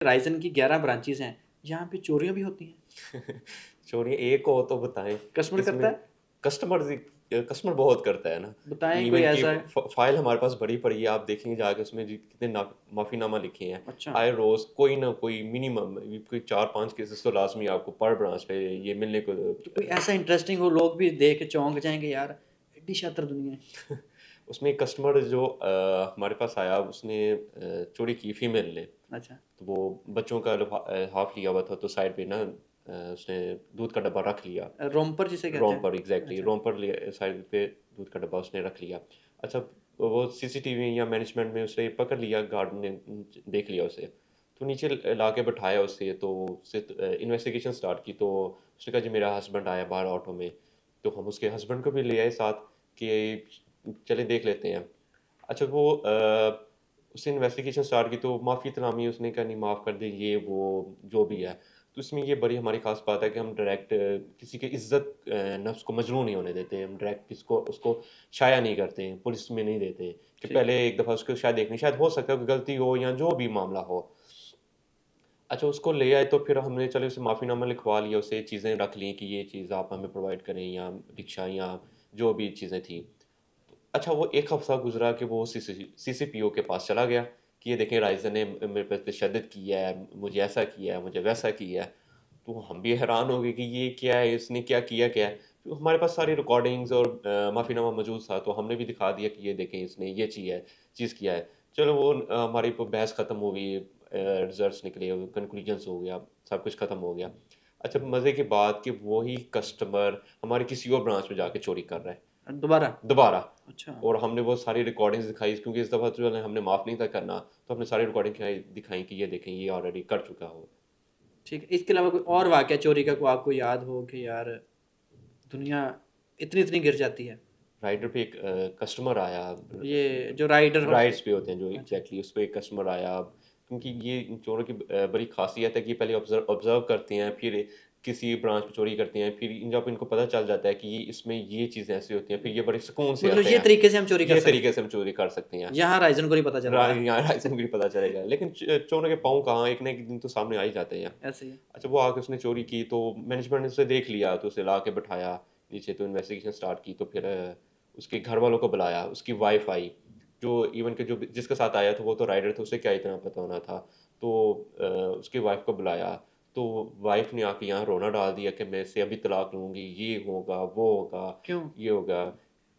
Ryzen کی 11 branches ہیں، یہاں پہ چوریاں بھی ہوتی ہیں؟ چوری ایک ہو تو بتائیں. کسٹمر اس کرتا میں ہے؟ کسٹمر بہت کرتا ہے نا. بتائیں کوئی ایون کہ ایسا ہے؟ فائل ہمارے پاس بڑی پڑی ہے, آپ دیکھیں گے جا کے اس میں کتنے معافی نامہ لکھے ہیں. اچھا، آئے روز کوئی نہ کوئی منیمم کوئی 4-5 کیسز تو لازمی آپ کو پر برانچ پہ یہ ملنے کو. تو کوئی ایسا انٹرسٹنگ ہو لوگ بھی دیکھ کے چونک جائیں گے یار ایڈی شاطر دنیا ہے. اس میں ایک کسٹمر جو ہمارے پاس آیا, اس نے چوری کی فیمیل نے. اچھا، تو وہ بچوں کا ہاف لیا ہوا تھا, تو سائڈ پہ نا اس نے دودھ کا ڈبہ رکھ لیا. رومپر جسے کہتے ہیں. رومپر ایگزیکٹلی, اچھا، رومپر سائڈ پہ دودھ کا ڈبہ اس نے رکھ لیا. اچھا, وہ سی سی ٹی وی یا مینجمنٹ میں اسے پکڑ لیا, گارڈ نے دیکھ لیا اسے, تو نیچے لا کے بٹھایا اسے. تو اس سے انویسٹیگیشن سٹارٹ کی. تو اس نے کہا جی میرا ہسبینڈ آیا باہر آٹو میں. تو ہم اس کے ہسبینڈ کو بھی لے آئے ساتھ کہ چلے دیکھ لیتے ہیں. اچھا, وہ اس نے انویسٹیگیشن سٹارٹ کی تو معافی تلامی اس نے کہا نہیں معاف کر دے یہ وہ جو بھی ہے. تو اس میں یہ بڑی ہماری خاص بات ہے کہ ہم ڈائریکٹ کسی کی عزت نفس کو مجروح نہیں ہونے دیتے. ہم ڈائریکٹ اس کو شائع نہیں کرتے ہیں, پولیس میں نہیں دیتے کہ ٹھیک. پہلے ایک دفعہ اس کو شاید دیکھنی, شاید ہو سکتا ہے کہ غلطی ہو یا جو بھی معاملہ ہو. اچھا, اس کو لے آئے تو پھر ہم نے چلے اسے معافی نامہ لکھوا لیا, اسے چیزیں رکھ لیں کہ یہ چیز آپ ہمیں پرووائڈ کریں, یا رکشا یا جو بھی چیزیں تھیں. اچھا, وہ ایک ہفتہ گزرا کہ وہ سی سی پی او کے پاس چلا گیا کہ یہ دیکھیں رائزن نے میرے پہ تشدد کیا ہے, مجھے ایسا کیا ہے, مجھے ویسا کیا ہے. تو ہم بھی حیران ہو گئے کہ یہ کیا ہے, اس نے کیا کیا ہے. تو ہمارے پاس ساری ریکارڈنگز اور معافی نامہ موجود تھا, تو ہم نے بھی دکھا دیا کہ یہ دیکھیں اس نے یہ چیز کیا ہے. چلو, وہ ہماری بحث ختم ہو گئی, رزلٹس نکلے, کنکلوژنس ہو گیا, سب کچھ ختم ہو گیا. اچھا, مزے کی بات کہ وہی کسٹمر ہمارے کسی اور برانچ میں جا کے چوری کر رہا ہے دوبارہ. اچھا، اور ہم نے وہ ساری ریکارڈنگز دکھائی, کیونکہ اس دفعہ جو ہم نے معاف نہیں تھا کرنا, تو ہم نے ساری ریکارڈنگ دکھائیں کہ یہ دیکھیں یہ آلریڈی کر چکا ہو. ٹھیک ہے. اس کے علاوہ کوئی اور واقعہ چوری کا کوئی آپ کو یاد ہو کہ یار دنیا اتنی گر جاتی ہے؟ رائڈر پہ ایک کسٹمر آیا, یہ جو رائڈر رائڈس پہ ہوتے ہیں جو اچھا، ایگزیکٹلی, اس پہ ایک کسٹمر آیا. کیونکہ یہ چوروں کی بڑی خاصیت ہے کہ یہ پہلے آبزرو کرتے ہیں, پھر کسی برانچ پہ چوری کرتے ہیں, پھر جب ان کو پتہ چل جاتا ہے کہ اس میں یہ چیزیں ایسی ہوتی ہیں, پھر یہ بڑے سکون سے مطلب آتے یہ ہیں. طریقے سے ہم چوری کر یہ سکتے طریقے سے ہم چوری کر سکتے ہیں. ہیں. یہاں رائزن کو نہیں پتہ چل رہا یہاں رائزن کو بھی پتہ چلے گا, لیکن چوروں کے پاؤں کہاں, ایک نہ ایک دن تو سامنے آ ہی جاتے ہیں. ایسے ہی. اچھا, وہ آ کے اس نے چوری کی, تو مینجمنٹ نے اسے دیکھ لیا, تو اسے لا کے بٹھایا نیچے. تو انویسٹیگیشن سٹارٹ کی, تو پھر اس کے گھر والوں کو بلایا. اس کی وائف آئی, جو ایون کہ جو جس کے ساتھ آیا تھا وہ تو رائڈر تھا, اسے کیا اتنا پتہ ہونا تھا. تو اس کی وائف کو بلایا, تو وائف نے آ کے یہاں رونا ڈال دیا کہ میں اسے ابھی طلاق لوں گی, یہ ہوگا وہ ہوگا کیوں؟ یہ ہوگا,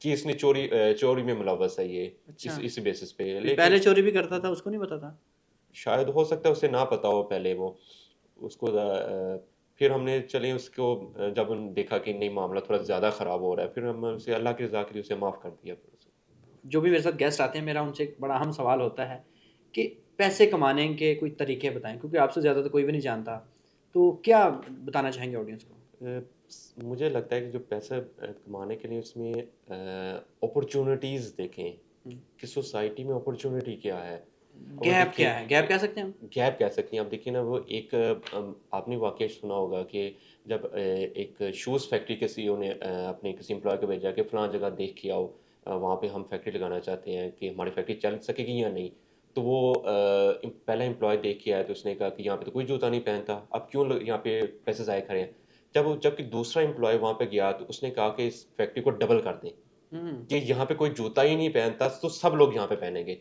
کہ اس نے چوری میں ملوث ہے یہ, اچھا, اس بیسس پہ. کوئی لیکن پہلے چوری بھی کرتا تھا اس کو نہیں پتا تھا؟ شاید ہو سکتا ہے اسے نہ پتا ہو پہلے, وہ اس کو پھر ہم نے چلے اس کو جب دیکھا کہ نہیں معاملہ تھوڑا زیادہ خراب ہو رہا ہے, پھر ہم اسے اللہ کی رضا کے لیے اسے معاف کر دیا. جو بھی میرے ساتھ گیسٹ آتے ہیں میرا ان سے ایک بڑا اہم سوال ہوتا ہے کہ پیسے کمانے کے کوئی طریقے بتائیں, کیونکہ آپ سے زیادہ تو کوئی بھی نہیں جانتا. تو کیا بتانا چاہیں گے آڈینس کو؟ مجھے لگتا ہے کہ جو پیسہ کمانے کے لیے اس میں اپرچونٹیز دیکھیں کہ سوسائٹی میں اپرچونٹی کیا ہے. گیپ کیا ہے؟ گیپ کہہ سکتے ہیں ہم. گیپ کہہ سکتے ہیں. آپ دیکھیں نا, وہ ایک آپ نے واقعہ سنا ہوگا کہ جب ایک شوز فیکٹری کے سی او نے اپنے کسی امپلائی کو بھیجا کہ فلاں جگہ دیکھ کے آؤ, وہاں پہ ہم فیکٹری لگانا چاہتے ہیں, کہ ہماری فیکٹری چل سکے گی یا نہیں. تو وہ پہلا امپلائی دیکھ کے آیا, تو اس نے کہا کہ یہاں پہ تو کوئی جوتا نہیں پہنتا, اب کیوں یہاں پہ پیسے ضائع کریں. جب کہ دوسرا امپلائی وہاں پہ گیا, تو اس نے کہا کہ اس فیکٹری کو ڈبل کر دیں, کہ یہاں پہ کوئی جوتا ہی نہیں پہنتا تو سب لوگ یہاں پہ پہنیں گے.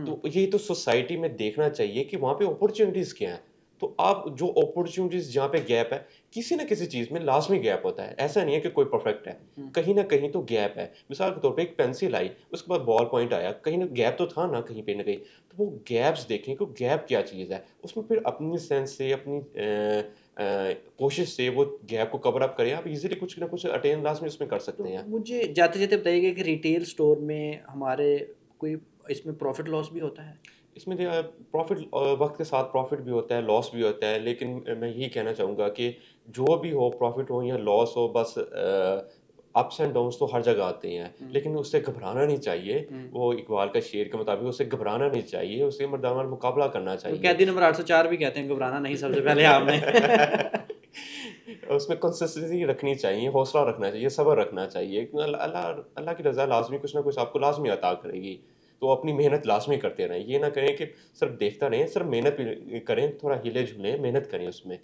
تو یہ تو سوسائٹی میں دیکھنا چاہیے کہ وہاں پہ اپرچونٹیز کیا ہیں. تو آپ جو اپرچونٹیز جہاں پہ گیپ ہے, کسی نہ کسی چیز میں لازمی گیپ ہوتا ہے. ایسا نہیں ہے کہ کوئی پرفیکٹ ہے, کہیں نہ کہیں تو گیپ ہے. مثال کے طور پہ ایک پینسل آئی, اس کے بعد بال پوائنٹ آیا, کہیں نہ گیپ تو تھا نا کہیں پہ نہ کہیں. تو وہ گیپس دیکھیں کہ گیپ کیا چیز ہے, اس میں پھر اپنی سینس سے اپنی کوشش سے وہ گیپ کو کور اپ کریں. آپ ایزیلی کچھ نہ کچھ اٹین لازمی اس میں کر سکتے ہیں. مجھے جاتے جاتے بتائیے گا کہ ریٹیل سٹور میں ہمارے کوئی اس میں پروفٹ لاس بھی ہوتا ہے؟ اس میں پروفٹ وقت کے ساتھ پروفٹ بھی ہوتا ہے, لاس بھی ہوتا ہے. لیکن میں یہی کہنا چاہوں گا کہ جو بھی ہو, پروفٹ ہو یا لاس ہو, بس اپس اینڈ ڈاؤنس تو ہر جگہ آتے ہیں, لیکن اس سے گھبرانا نہیں چاہیے. وہ اقبال کا شعر کے مطابق اس سے گھبرانا نہیں چاہیے, اس سے مردانہ مقابلہ کرنا چاہیے. قیدی نمبر 804 بھی کہتے ہیں گھبرانا نہیں سب سے پہلے آپ نے. اس میں کنسسٹنسی رکھنی چاہیے, حوصلہ رکھنا چاہیے, صبر رکھنا چاہیے. اللہ کی رضا لازمی کچھ نہ کچھ آپ کو لازمی عطا کرے گی. تو اپنی محنت لازمی کرتے رہیں. یہ نہ کریں کہ صرف دیکھتا رہیں, صرف محنت بھی کریں, تھوڑا ہلے جھولیں, محنت کریں اس میں.